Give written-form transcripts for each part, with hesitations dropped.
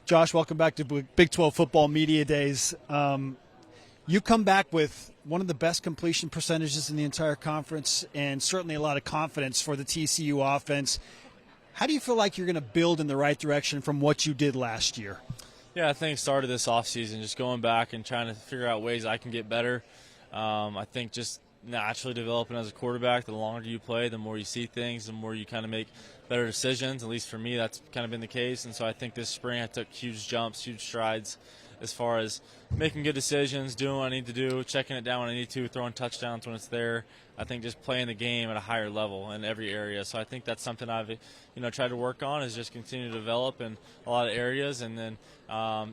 Josh, welcome back to Big 12 Football Media Days. You come back with one of the best completion percentages in the entire conference and certainly a lot of confidence for the TCU offense. How do you feel like you're going to build in the right direction from what you did last year? Yeah, I think started this offseason just going back and trying to figure out ways I can get better. I think just naturally developing as a quarterback, the longer you play, the more you see things, the more you kind of make better decisions. At least for me, that's kind of been the case. And so I think this spring I took huge jumps, huge strides as far as making good decisions, doing what I need to do, checking it down when I need to, throwing touchdowns when it's there. I think just playing the game at a higher level in every area. So I think that's something I've tried to work on, is just continue to develop in a lot of areas, and then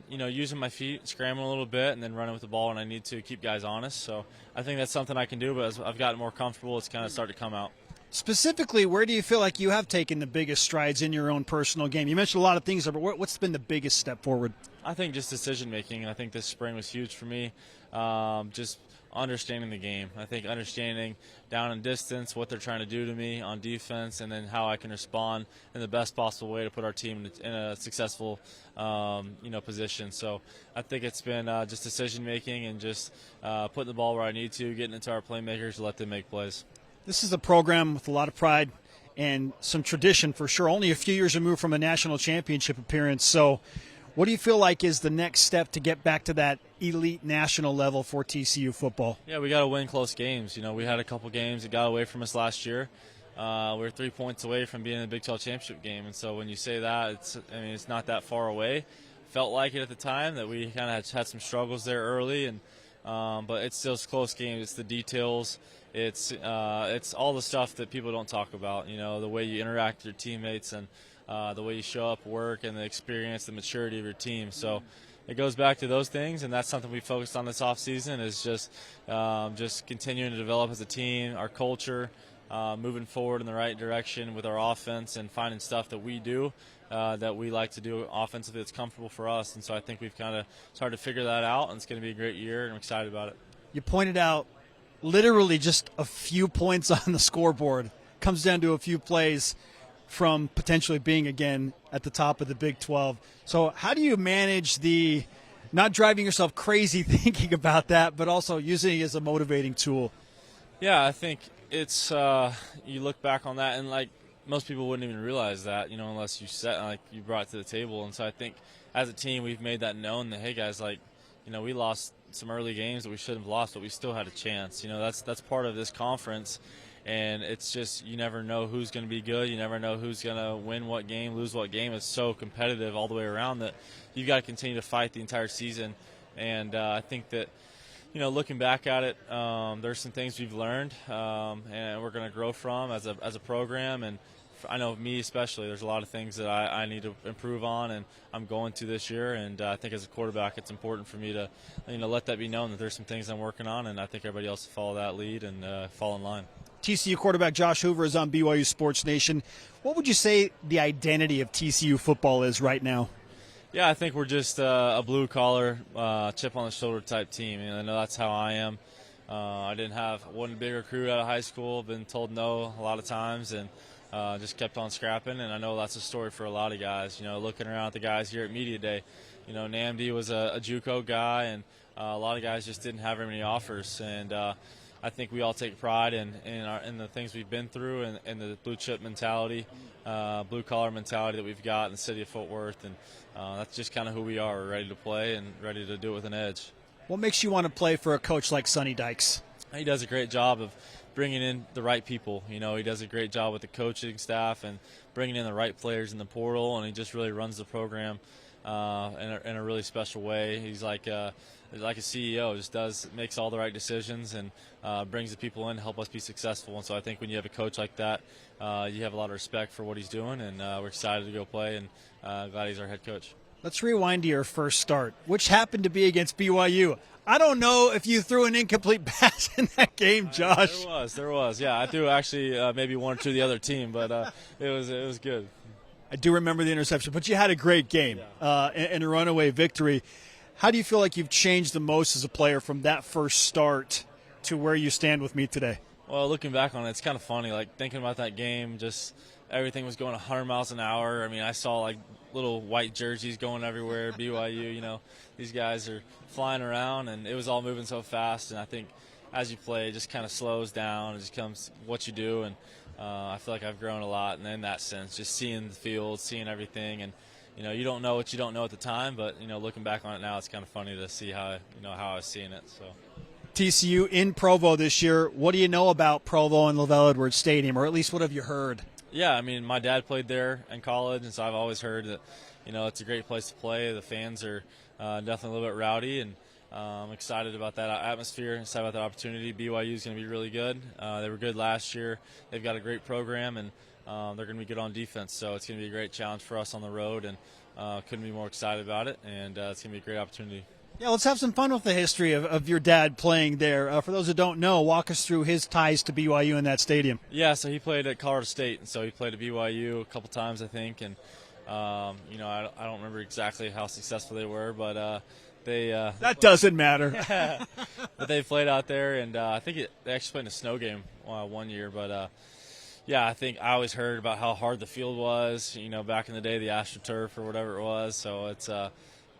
using my feet, scrambling a little bit, and then running with the ball when I need to keep guys honest. So I think that's something I can do, but as I've gotten more comfortable, it's kind of started to come out. Specifically, where do you feel like you have taken the biggest strides in your own personal game? You mentioned a lot of things there, but what's been the biggest step forward? I think just decision-making. I think this spring was huge for me, just understanding the game. I think understanding down and distance, what they're trying to do to me on defense, and then how I can respond in the best possible way to put our team in a successful position. So I think it's been just decision-making and just putting the ball where I need to, getting into our playmakers to let them make plays. This is a program with a lot of pride and some tradition for sure. Only a few years removed from a national championship appearance. So what do you feel like is the next step to get back to that elite national level for TCU football? Yeah, we got to win close games. We had a couple games that got away from us last year. We were 3 points away from being in the Big 12 championship game. And so when you say that, it's not that far away. Felt like it at the time that we kind of had some struggles there early, but it's still close games. It's the details. It's all the stuff that people don't talk about. The way you interact with your teammates and the way you show up, work, and the experience, the maturity of your team. So it goes back to those things, and that's something we focused on this offseason, is just continuing to develop as a team, our culture, moving forward in the right direction with our offense, and finding stuff that we do that we like to do offensively that's comfortable for us. And so I think we've kind of started to figure that out, and it's going to be a great year, and I'm excited about it. You pointed out literally just a few points on the scoreboard. Comes down to a few plays from potentially being again at the top of the Big 12. So how do you manage the not driving yourself crazy thinking about that, but also using it as a motivating tool? Yeah, I think it's you look back on that, and like most people wouldn't even realize that, unless you brought it to the table. And so I think as a team we've made that known that, hey guys, we lost some early games that we shouldn't have lost, but we still had a chance. That's part of this conference, and it's just you never know who's going to be good. You never know who's going to win what game, lose what game. It's so competitive all the way around that you've got to continue to fight the entire season. And I think that, looking back at it, there's some things we've learned, and we're going to grow from as a program. And I know me especially, there's a lot of things that I need to improve on, and I'm going to this year. And I think as a quarterback, it's important for me to, let that be known that there's some things I'm working on, and I think everybody else will follow that lead and fall in line. TCU quarterback Josh Hoover is on BYU Sports Nation. What would you say the identity of TCU football is right now? Yeah, I think we're just a blue-collar, chip-on-the-shoulder type team. I know that's how I am. I wasn't a big recruit out of high school, been told no a lot of times, and just kept on scrapping. And I know that's a story for a lot of guys. Looking around at the guys here at Media Day, Namdi was a JUCO guy, and a lot of guys just didn't have very many offers. And I think we all take pride in the things we've been through, and the blue chip mentality, blue collar mentality that we've got in the city of Fort Worth, and that's just kind of who we are. We're ready to play and ready to do it with an edge. What makes you want to play for a coach like Sonny Dikes? He does a great job of bringing in the right people. He does a great job with the coaching staff and bringing in the right players in the portal, and he just really runs the program in a really special way. He's like a CEO, just makes all the right decisions, and brings the people in to help us be successful. And so I think when you have a coach like that, you have a lot of respect for what he's doing, and we're excited to go play, and glad he's our head coach. Let's rewind to your first start, which happened to be against BYU. I don't know if you threw an incomplete pass in that game, Josh. There was. Yeah, I threw actually maybe one to the other team, but it was good. I do remember the interception, but you had a great game and a runaway victory. How do you feel like you've changed the most as a player from that first start to where you stand with me today? Well, looking back on it, it's kind of funny, thinking about that game, just everything was going 100 miles an hour. I mean, I saw like little white jerseys going everywhere. BYU, these guys are flying around, and it was all moving so fast. And I think as you play, it just kind of slows down. It just becomes what you do, and I feel like I've grown a lot in that sense, just seeing the field, seeing everything, and you don't know what you don't know at the time, but looking back on it now, it's kind of funny to see how I was seeing it. So. TCU in Provo this year. What do you know about Provo and LaVell Edwards Stadium, or at least what have you heard? Yeah, I mean, my dad played there in college, and so I've always heard that it's a great place to play. The fans are definitely a little bit rowdy, and I'm excited about that atmosphere, excited about that opportunity. BYU is going to be really good. They were good last year. They've got a great program, and they're going to be good on defense. So it's going to be a great challenge for us on the road, and couldn't be more excited about it. And it's going to be a great opportunity. Yeah, let's have some fun with the history of your dad playing there. For those who don't know, walk us through his ties to BYU in that stadium. Yeah, so he played at Colorado State, and so he played at BYU a couple times, I think. And I don't remember exactly how successful they were, but they that doesn't matter. But they played out there, and I think they actually played in a snow game one year. But yeah, I think I always heard about how hard the field was. Back in the day, the AstroTurf or whatever it was. So it's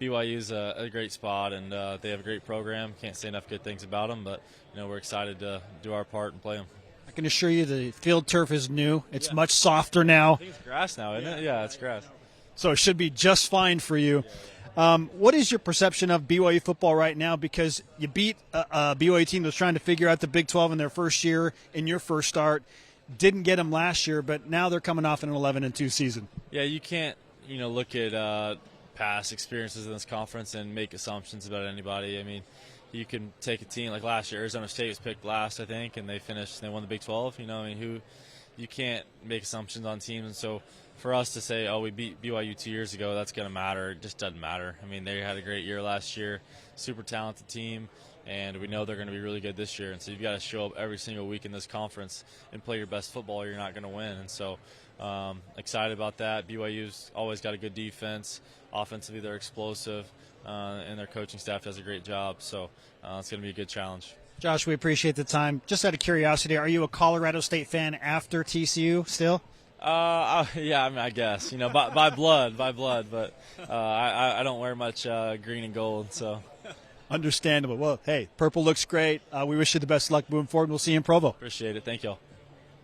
BYU's a great spot, and they have a great program. Can't say enough good things about them, but we're excited to do our part and play them. I can assure you the field turf is new. It's much softer now. I think it's grass now, isn't it? Yeah, it's grass. So it should be just fine for you. What is your perception of BYU football right now? Because you beat a BYU team that was trying to figure out the Big 12 in their first year, in your first start. Didn't get them last year, but now they're coming off an 11-2 season. Yeah, you can't look at past experiences in this conference and make assumptions about anybody. I mean, you can take a team like last year. Arizona State was picked last, I think, and they won the Big 12. You can't make assumptions on teams, and so for us to say, oh, we beat BYU 2 years ago, that's going to matter. It just doesn't matter. I mean, they had a great year last year, super talented team, and we know they're going to be really good this year. And so you've got to show up every single week in this conference and play your best football, or you're not going to win. And so excited about that. BYU's always got a good defense. Offensively, they're explosive, and their coaching staff does a great job. So it's going to be a good challenge. Josh, we appreciate the time. Just out of curiosity, are you a Colorado State fan after TCU still? Yeah, I mean, I guess, by blood, but I don't wear much green and gold, so. Understandable. Well, hey, purple looks great. We wish you the best luck moving forward. We'll see you in Provo. Appreciate it. Thank y'all.